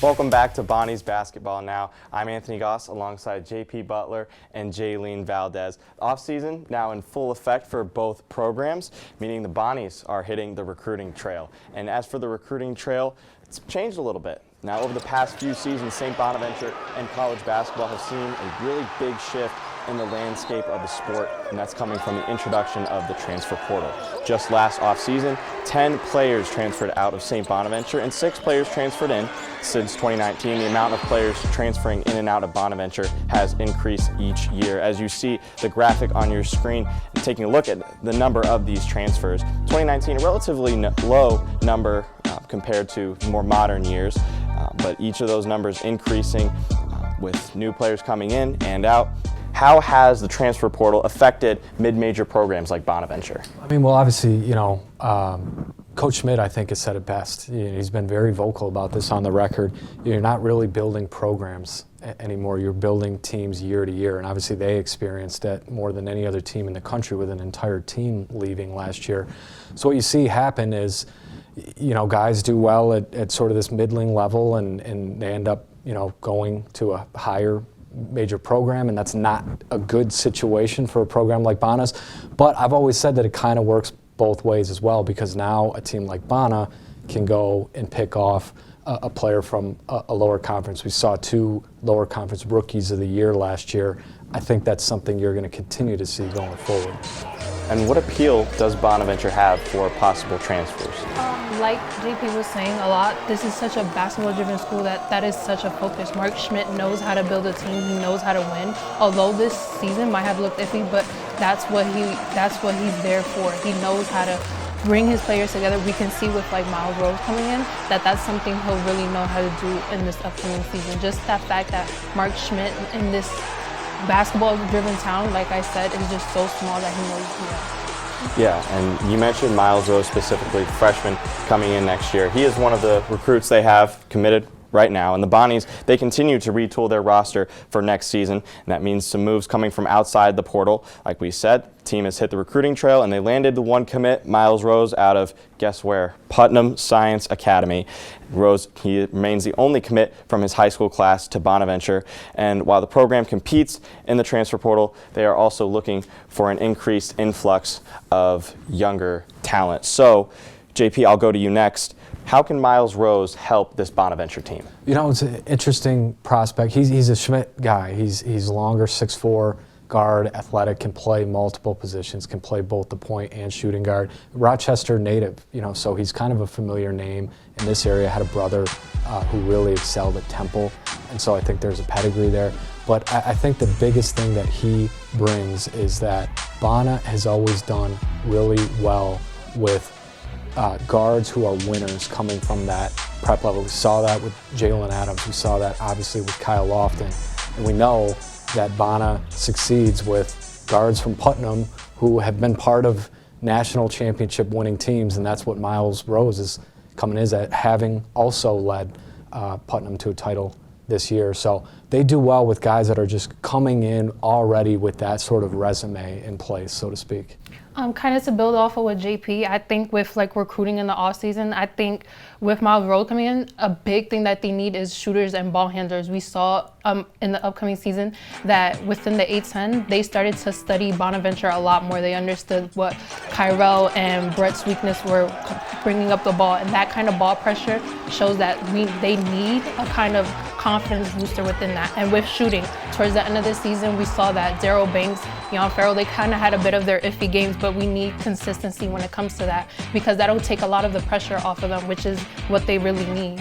Welcome back to Bonnie's Basketball Now. I'm Anthony Goss alongside JP Butler and Jaylene Valdez. Off-season now in full effect for both programs, meaning the Bonnies are hitting the recruiting trail. And as for the recruiting trail, it's changed a little bit. Now over the past few seasons, St. Bonaventure and college basketball have seen a really big shift in the landscape of the sport, and that's coming from the introduction of the transfer portal. Just last offseason, 10 players transferred out of St. Bonaventure and 6 players transferred in. Since 2019, the amount of players transferring in and out of Bonaventure has increased each year. As you see the graphic on your screen, and taking a look at the number of these transfers, 2019, a relatively low number compared to more modern years, but each of those numbers increasing with new players coming in and out. How has the transfer portal affected mid-major programs like Bonaventure? I mean, well, obviously, Coach Schmidt, I think, has said it best. He's been very vocal about this on the record. You're not really building programs anymore. You're building teams year to year, and obviously they experienced that more than any other team in the country with an entire team leaving last year. So what you see happen is, guys do well at sort of this middling level, and they end up, going to a higher major program, and that's not a good situation for a program like Bona's. But I've always said that it kind of works both ways as well, because now a team like Bona can go and pick off a player from a lower conference. We saw 2 lower conference rookies of the year last year. I think that's something you're going to continue to see going forward. And what appeal does Bonaventure have for possible transfers? Like JP was saying a lot, this is such a basketball-driven school that is such a focus. Mark Schmidt knows how to build a team. He knows how to win. Although this season might have looked iffy, but that's what he's there for. He knows how to bring his players together. We can see with Miles Rose coming in that's something he'll really know how to do in this upcoming season. Just that fact that Mark Schmidt in this basketball-driven town, like I said, is just so small that he knows. Yeah, and you mentioned Miles Rose specifically, freshman coming in next year. He is one of the recruits they have committed right now, and the Bonnies, they continue to retool their roster for next season, and that means some moves coming from outside the portal. Like we said, the team has hit the recruiting trail, and they landed the one commit, Miles Rose, out of, guess where? Putnam Science Academy. Rose, he remains the only commit from his high school class to Bonaventure, and while the program competes in the transfer portal, they are also looking for an increased influx of younger talent. So, JP, I'll go to you next. How can Miles Rose help this Bonaventure team? It's an interesting prospect. He's a Schmidt guy. He's longer, 6'4", guard, athletic, can play multiple positions, can play both the point and shooting guard. Rochester native, so he's kind of a familiar name in this area. Had a brother who really excelled at Temple, and so I think there's a pedigree there. But I think the biggest thing that he brings is that Bona has always done really well with guards who are winners coming from that prep level. We saw that with Jalen Adams. We saw that obviously with Kyle Lofton. And we know that Bona succeeds with guards from Putnam who have been part of national championship winning teams, and that's what Miles Rose is coming in at, having also led Putnam to a title this year. So they do well with guys that are just coming in already with that sort of resume in place, so to speak. Kind of to build off of what JP, I think with recruiting in the off season, I think with Miles Rose coming in, a big thing that they need is shooters and ball handlers. We saw in the upcoming season that within the A-10, they started to study Bonaventure a lot more. They understood what Kyrell and Brett's weakness were bringing up the ball, and that kind of ball pressure shows that they need a kind of confidence booster within that. And with shooting, towards the end of the season, we saw that Daryl Banks, Jan Farrell, they kind of had a bit of their iffy games, but we need consistency when it comes to that, because that'll take a lot of the pressure off of them, which is what they really need.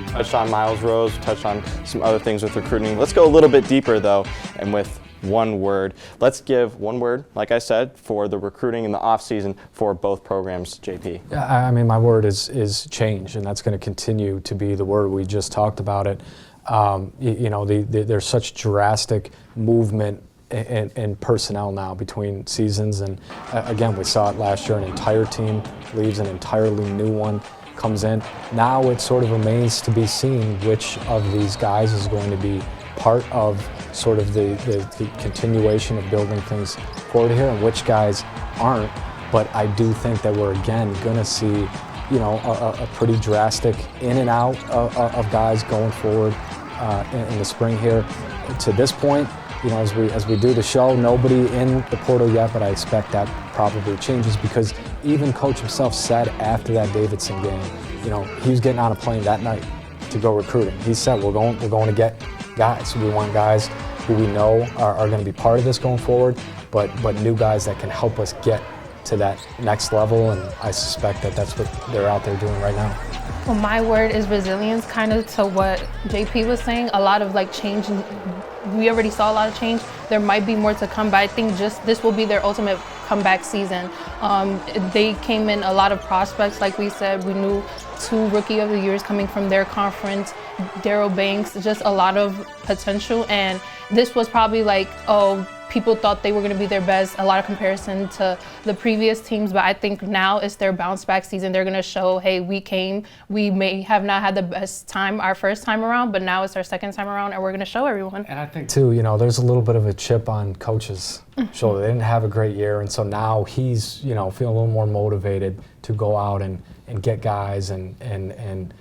Touched on Miles Rose, touched on some other things with recruiting. Let's go a little bit deeper though, and with one word. Let's give one word, like I said, for the recruiting in the off-season for both programs, JP. Yeah, I mean, my word is change, and that's going to continue to be the word. We just talked about it. There's such drastic movement in personnel now between seasons, and again, we saw it last year. An entire team leaves, an entirely new one comes in. Now it sort of remains to be seen which of these guys is going to be part of sort of the continuation of building things forward here, and which guys aren't. But I do think that we're again going to see a pretty drastic in and out of guys going forward in the spring here. To this point, as we do the show, nobody in the portal yet, but I expect that probably changes because even coach himself said after that Davidson game, he was getting on a plane that night to go recruiting. He said, we're going to get guys. We want guys who we know are going to be part of this going forward, but new guys that can help us get to that next level, and I suspect that that's what they're out there doing right now. Well, my word is resilience, kind of to what JP was saying. A lot of change, we already saw a lot of change. There might be more to come, but I think just this will be their ultimate comeback season. They came in a lot of prospects, like we said. We knew 2 Rookie of the Years coming from their conference, Darryl Banks, just a lot of potential. And this was probably people thought they were going to be their best, a lot of comparison to the previous teams, but I think now it's their bounce back season. They're going to show, hey, we may have not had the best time our first time around, but now it's our second time around, and we're going to show everyone. And I think too, there's a little bit of a chip on coach's shoulder. They didn't have a great year, and so now he's, feeling a little more motivated to go out and get guys and kind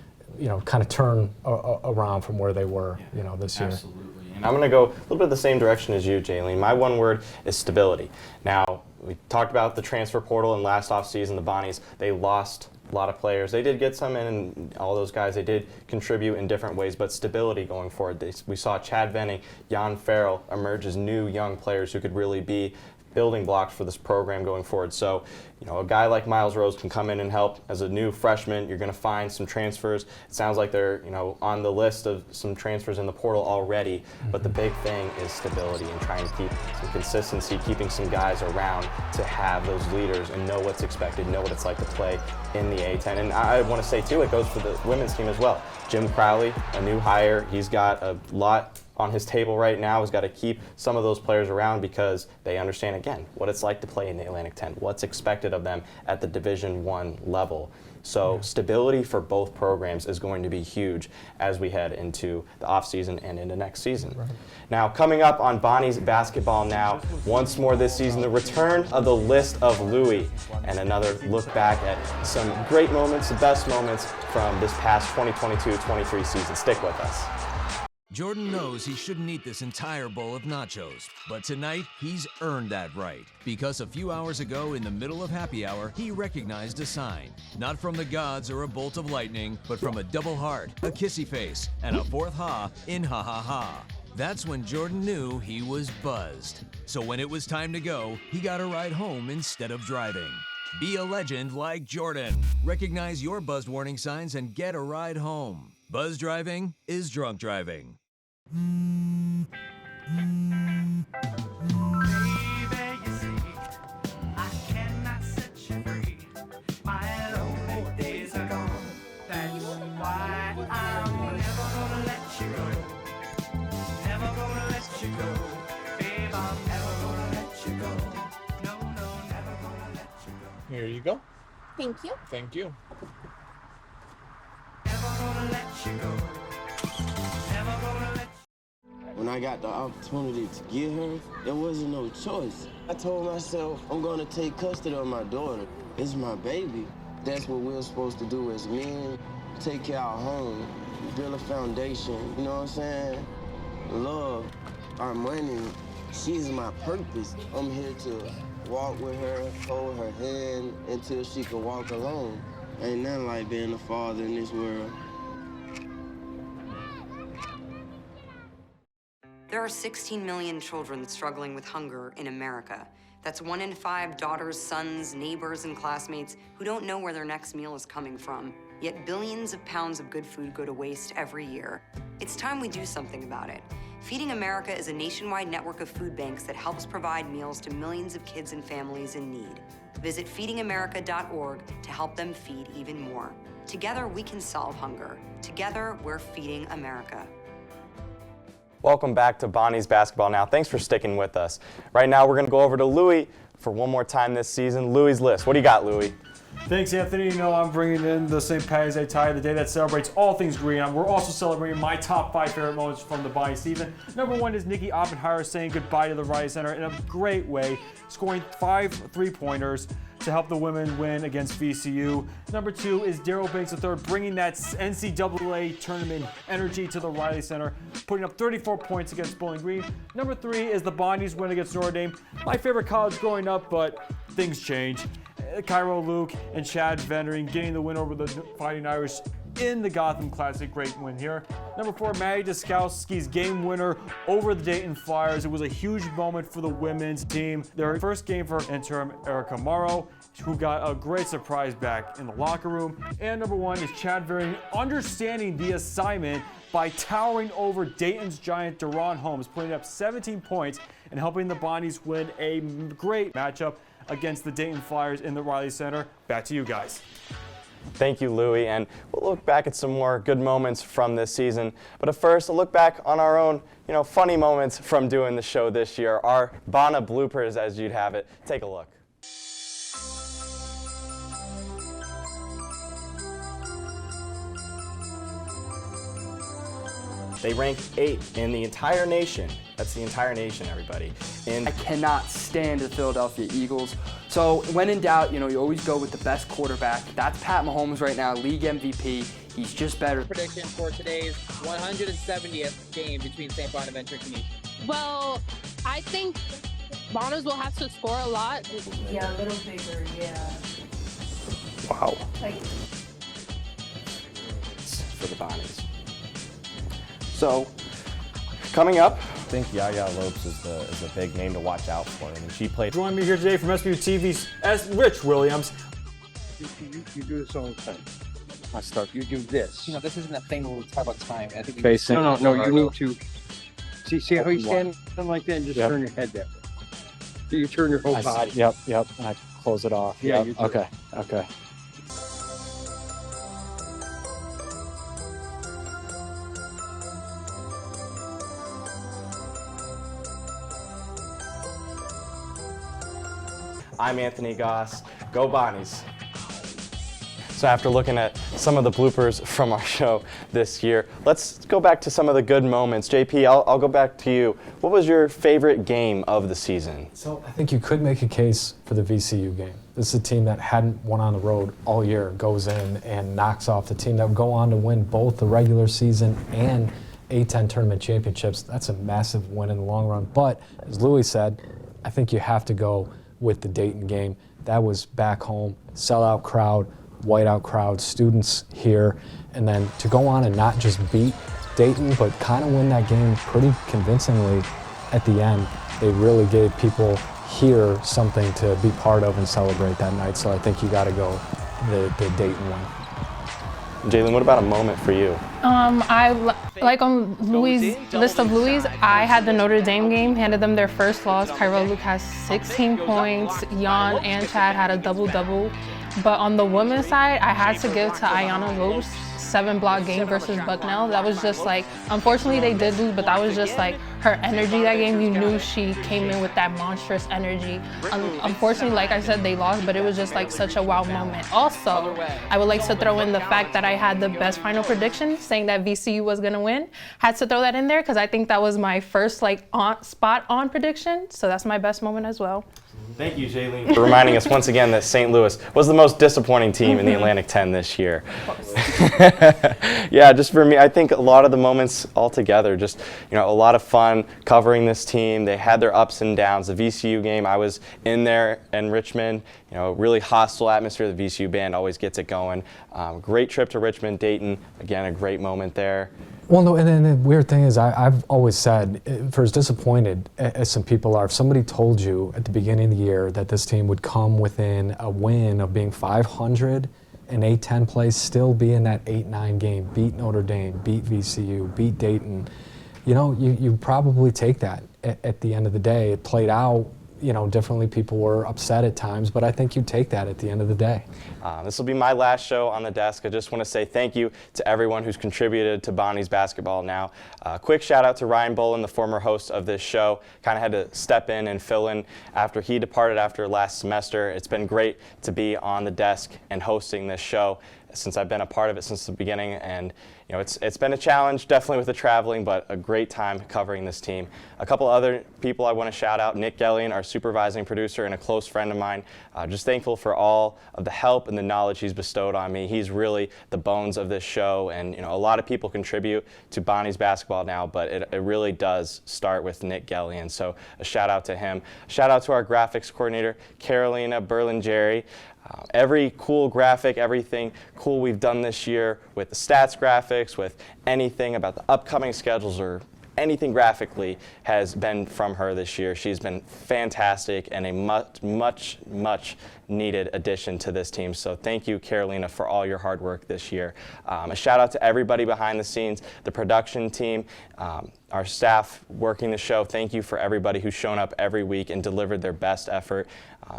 of turn around from where they were, this year. Absolutely. And I'm going to go a little bit the same direction as you, Jaylene. My one word is stability. Now, we talked about the transfer portal, and last offseason, the Bonnies, they lost a lot of players. They did get some in, and all those guys, they did contribute in different ways, but stability going forward. We saw Chad Venning, Jan Farrell emerge as new young players who could really be building blocks for this program going forward. So, a guy like Miles Rose can come in and help as a new freshman. You're going to find some transfers. It sounds like they're, on the list of some transfers in the portal already. But the big thing is stability and trying to keep some consistency, keeping some guys around to have those leaders and know what's expected, know what it's like to play in the A10. And I want to say, too, it goes for the women's team as well. Jim Crowley, a new hire, he's got a lot on his table right now. Has got to keep some of those players around because they understand, again, what it's like to play in the Atlantic 10, what's expected of them at the Division I level. So stability for both programs is going to be huge as we head into the offseason and into next season. Right. Now, coming up on Bonnie's Basketball Now, once more this season, the return of the List of Louie, and another look back at some great moments, the best moments from this past 2022-23 season. Stick with us. Jordan knows he shouldn't eat this entire bowl of nachos, but tonight he's earned that right. Because a few hours ago, in the middle of happy hour, he recognized a sign. Not from the gods or a bolt of lightning, but from a double heart, a kissy face, and a fourth ha in ha ha ha. That's when Jordan knew he was buzzed. So when it was time to go, he got a ride home instead of driving. Be a legend like Jordan. Recognize your buzzed warning signs and get a ride home. Buzz driving is drunk driving. Baby, you see, I cannot set you free. My lonely days are gone. That's why I'm never gonna let you go. Never gonna let you go. Babe, I'm never gonna let you go. No, never gonna let you go. Here you go. Thank you. Thank you. Never gonna let you go. Never gonna let you go. When I got the opportunity to get her, there wasn't no choice. I told myself, I'm gonna take custody of my daughter. It's my baby. That's what we're supposed to do as men. Take care of our home, build a foundation, you know what I'm saying? Love, our money, she's my purpose. I'm here to walk with her, hold her hand until she can walk alone. Ain't nothing like being a father in this world. There are 16 million children struggling with hunger in America. That's 1 in 5 daughters, sons, neighbors, and classmates who don't know where their next meal is coming from. Yet billions of pounds of good food go to waste every year. It's time we do something about it. Feeding America is a nationwide network of food banks that helps provide meals to millions of kids and families in need. Visit feedingamerica.org to help them feed even more. Together, we can solve hunger. Together, we're feeding America. Welcome back to Bonnie's Basketball Now. Thanks for sticking with us. Right now, we're going to go over to Louie for one more time this season. Louie's List. What do you got, Louie? Thanks, Anthony. You know, I'm bringing in the St. Patty's Day tie, the day that celebrates all things green. We're also celebrating my top 5 favorite moments from the Bonnie season. Number 1 is Nikki Oppenheimer saying goodbye to the Riley Center in a great way, scoring 5 3-pointers to help the women win against VCU. Number 2 is Daryl Banks III bringing that NCAA tournament energy to the Riley Center, putting up 34 points against Bowling Green. Number 3 is the Bonnies win against Notre Dame. My favorite college growing up, but things change. Cairo Luke and Chad Vendering getting the win over the Fighting Irish in the Gotham Classic. Great win here. Number 4, Maddie Duskowski's game winner over the Dayton Flyers. It was a huge moment for the women's team. Their first game for interim Erica Morrow, who got a great surprise back in the locker room. And number 1 is Chad Vendering understanding the assignment by towering over Dayton's giant Deron Holmes, putting up 17 points and helping the Bonnies win a great matchup against the Dayton Flyers in the Riley Center. Back to you guys. Thank you, Louie, and we'll look back at some more good moments from this season. But first, a look back on our own, funny moments from doing the show this year, our Bonna bloopers, as you'd have it. Take a look. They rank 8 in the entire nation. That's the entire nation, everybody. I cannot stand the Philadelphia Eagles. So when in doubt, you always go with the best quarterback. That's Pat Mahomes right now, league MVP. He's just better. Prediction for today's 170th game between St. Bonaventure and Canisius. Well, I think Bonnies will have to score a lot. Yeah, a little bigger, yeah. Wow. Like, for the Bonnies. So, coming up, I think Yaya Lopes is a big name to watch out for. I mean, she played. Join me here today from SBU-TV's Rich Williams. You do this all the time. I start. You do this. This isn't a thing where we talk about time. I think Facing. No. You need to see how you stand like that, and just turn your head that way. So you turn your whole body. Yep. And I close it off. Yeah. Yep. Okay. I'm Anthony Goss. Go Bonnies. So after looking at some of the bloopers from our show this year, let's go back to some of the good moments. JP, I'll go back to you. What was your favorite game of the season? So I think you could make a case for the VCU game. This is a team that hadn't won on the road all year, goes in and knocks off the team that would go on to win both the regular season and A-10 tournament championships. That's a massive win in the long run. But as Louis said, I think you have to go with the Dayton game. That was back home, sellout crowd, whiteout crowd, students here, and then to go on and not just beat Dayton, but kind of win that game pretty convincingly at the end. They really gave people here something to be part of and celebrate that night, so I think you got to go the Dayton one. Jalen, what about a moment for you? Like on Louis' list of Louis, I had the Notre Dame game, handed them their first loss. Cairo Luke has 16 points. Jan and Chad had a double-double. But on the women's side, I had to give to Ayanna Lopes' 7-block game versus Bucknell. That was just like, unfortunately they did lose, but that was just like her energy that game. You knew she came in with that monstrous energy. Unfortunately, like I said, they lost, but it was just like such a wow moment. Also, I would like to throw in the fact that I had the best final prediction, saying that VCU was gonna win. Had to throw that in there because I think that was my first spot on prediction. So that's my best moment as well. Thank you, Jaylene, for reminding us once again that St. Louis was the most disappointing team in the Atlantic 10 this year. Yeah, just for me, I think a lot of the moments all together, just a lot of fun covering this team. They had their ups and downs. The VCU game, I was in there in Richmond. Really hostile atmosphere. The VCU band always gets it going. Great trip to Richmond, Dayton. Again, a great moment there. Well, no, and then the weird thing is I've always said, for as disappointed as some people are, if somebody told you at the beginning of the year that this team would come within a win of being 500 in A-10 play, still be in that 8-9 game, beat Notre Dame, beat VCU, beat Dayton, you probably take that at the end of the day. It played out differently. People were upset at times, but I think you take that at the end of the day. This will be my last show on the desk. I just want to say thank you to everyone who's contributed to Bonnie's Basketball Now. Quick shout out to Ryan Bolin, the former host of this show. Kind of had to step in and fill in after he departed after last semester. It's been great to be on the desk and hosting this show since I've been a part of it since the beginning, and it's been a challenge, definitely with the traveling, but a great time covering this team. A couple other people I want to shout out: Nick Gellion, our supervising producer and a close friend of mine. Just thankful for all of the help and the knowledge he's bestowed on me. He's really the bones of this show, and a lot of people contribute to Bonnie's Basketball Now, but it really does start with Nick Gellion. So a shout out to him. Shout out to our graphics coordinator, Carolina Berlingeri. Every cool graphic, everything cool we've done this year with the stats graphics, with anything about the upcoming schedules or anything graphically has been from her this year. She's been fantastic and a much needed addition to this team. So thank you, Carolina, for all your hard work this year. A shout out to everybody behind the scenes, the production team, our staff working the show. Thank you for everybody who's shown up every week and delivered their best effort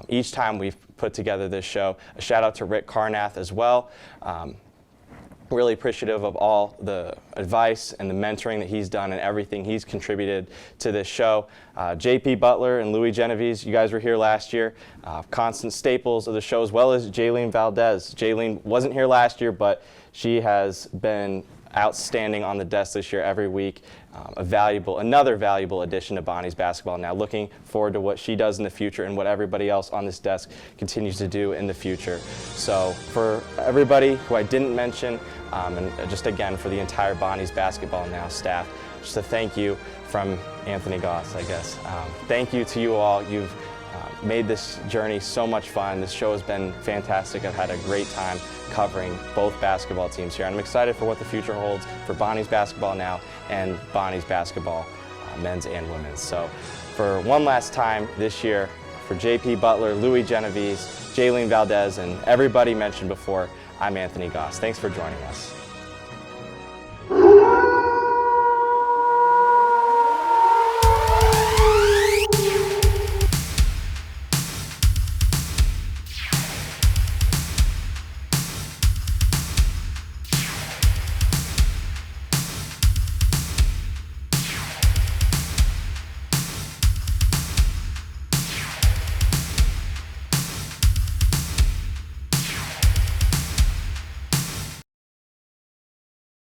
each time we've put together this show. A shout out to Rick Carnath as well. Really appreciative of all the advice and the mentoring that he's done and everything he's contributed to this show. JP Butler and Louis Genovese, you guys were here last year. Constant staples of the show, as well as Jaylene Valdez. Jaylene wasn't here last year, but she has been outstanding on the desk this year every week. Another valuable addition to Bonnie's Basketball Now. Looking forward to what she does in the future and what everybody else on this desk continues to do in the future. So for everybody who I didn't mention, and just again for the entire Bonnie's Basketball Now staff, just a thank you from Anthony Goss, I guess. Thank you to you all. You've made this journey so much fun. This show has been fantastic. I've had a great time covering both basketball teams here. And I'm excited for what the future holds for Bonnie's Basketball Now and Bonnie's Basketball, men's and women's. So for one last time this year, for JP Butler, Louis Genovese, Jaylene Valdez, and everybody mentioned before, I'm Anthony Goss. Thanks for joining us.